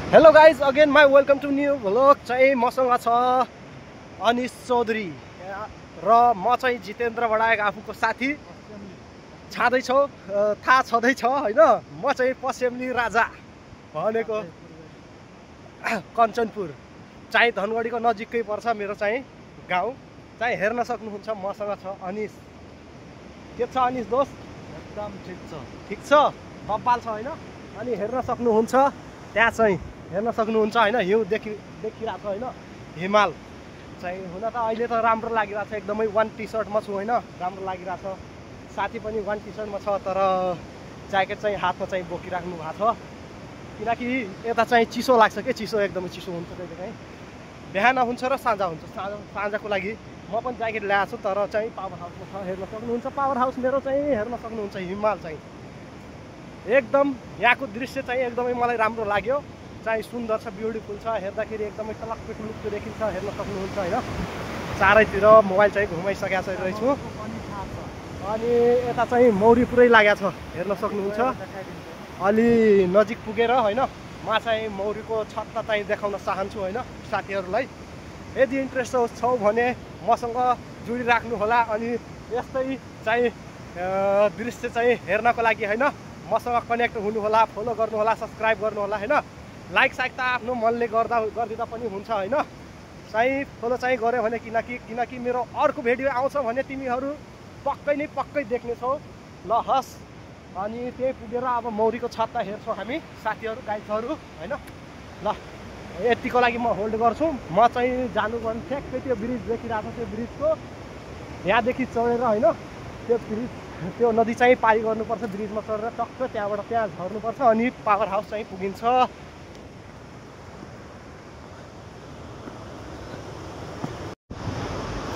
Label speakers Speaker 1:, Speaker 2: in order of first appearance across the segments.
Speaker 1: Hello guys again my welcome to new vlog. चाहिँ मसँग छ अनिश चौधरी र म चाहिँ जितेन्द्र बडाएको आफूको साथी। छाँदैछौ थाहा छँदैछ होइन, म चाहिँ पश्चिमली राजा भनेको कञ्चनपुर चाहिँ धनगढीको नजिकै पर्छ मेरो चाहिँ गाउँ। चाहिँ हेर्न सक्नुहुन्छ मसँग छ अनिश। के छ अनिश दोस्त?
Speaker 2: एकदम
Speaker 1: ठिक छ, कपाल छ होइन। अनि हेर्न सक्नुहुन्छ त्यहाँ चाहिँ हेर्न सक्नुहुन्छ होइन, हिउँ देखिरहेको छ होइन, हिमाल चाहिँ। हुन त अहिले त राम्रो लागिरहेको छ, एकदमै वान टी सर्टमा छु होइन, राम्रो लागिरहेको छ। साथी पनि वान टी सर्टमा छ तर ज्याकेट चाहिँ हातमा चाहिँ बोकिराख्नु भएको छ, किनकि यता चाहिँ चिसो लाग्छ के, चिसो एकदमै चिसो हुन्छ कहिले काहीँ। बिहान हुन्छ र साँझ हुन्छ, साँझको लागि म पनि ज्याकेट ल्याएको छु तर चाहिँ पावर हाउसमा छ, हेर्न सक्नुहुन्छ। पावर हाउस मेरो चाहिँ हेर्न सक्नुहुन्छ, हिमाल चाहिँ एकदम यहाँको दृश्य चाहिँ एकदमै मलाई राम्रो लाग्यो। चाहिँ सुन्दर छ, ब्युटिफुल छ, हेर्दाखेरि एकदमै टलक्क लुक्क देखिन्छ, हेर्न सक्नुहुन्छ होइन। चारैतिर मोबाइल चाहिँ घुमाइसकेको रहेछु। अनि यता चाहिँ मौरी पुरै लागेको छ, हेर्न सक्नुहुन्छ। अलि नजिक पुगेर होइन म चाहिँ मौरीको छत्ता चाहिँ देखाउन चाहन्छु होइन साथीहरूलाई। यदि इन्ट्रेस्ट छौ भने मसँग जोडिराख्नु होला। अनि यस्तै चाहिँ दृश्य चाहिँ हेर्नको लागि होइन मसँग कनेक्ट हुनु होला, फलो गर्नु होला, सब्सक्राइब गर्नु होला होइन। लाइक साइक त आफ्नो मनले गरिदिँदा पनि हुन्छ होइन। चाहिँ फलो चाहिँ गऱ्यो भने किनकि मेरो अर्को भिडियो आउँछ भने तिमीहरू पक्कै देख्नेछौ ल। हस्, अनि त्यही पुगेर अब मौरीको छत्ता हेर्छौँ हामी साथीहरू गाइडहरू होइन। ल यतिको लागि म होल्ड गर्छु। म चाहिँ जानुपर्ने ठ्याक्कै त्यो ब्रिज देखिरहेको छ, त्यो ब्रिजको यहाँदेखि चढेर होइन त्यो ब्रिज, त्यो नदी चाहिँ पारी गर्नुपर्छ। ब्रिजमा चढेर टक्क त्यहाँबाट त्यहाँ झर्नुपर्छ अनि पावर हाउस चाहिँ पुगिन्छ।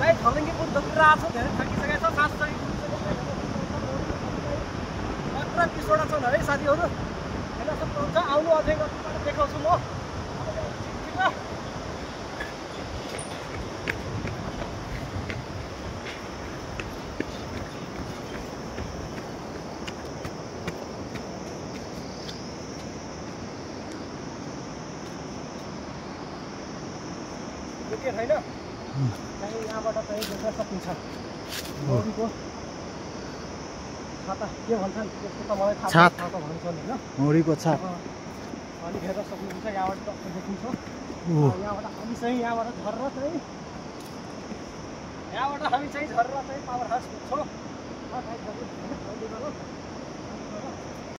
Speaker 1: चाहिँ झलङ्गी पुल दौडिरहेको छ, धेरै थाकिसकेको छ। सास चाहिँ 15-20वटा छन् है साथीहरू, हेर्न सक्नुहुन्छ। आउनु अझै देखाउँछु म। के छैन चाहिँ यहाँबाट चाहिँ देख्न सकिन्छ मौरीको छाता के भन्छन् त्यसको त मलाई थाहा छैन, छाता भन्छन् होइन,
Speaker 2: मौरीको छाप।
Speaker 1: अनि हेर्न सक्नुहुन्छ यहाँबाट टक्क देखिन्छ। यहाँबाट हामी चाहिँ झरेर चाहिँ पावर हाउस पुग्छौँ।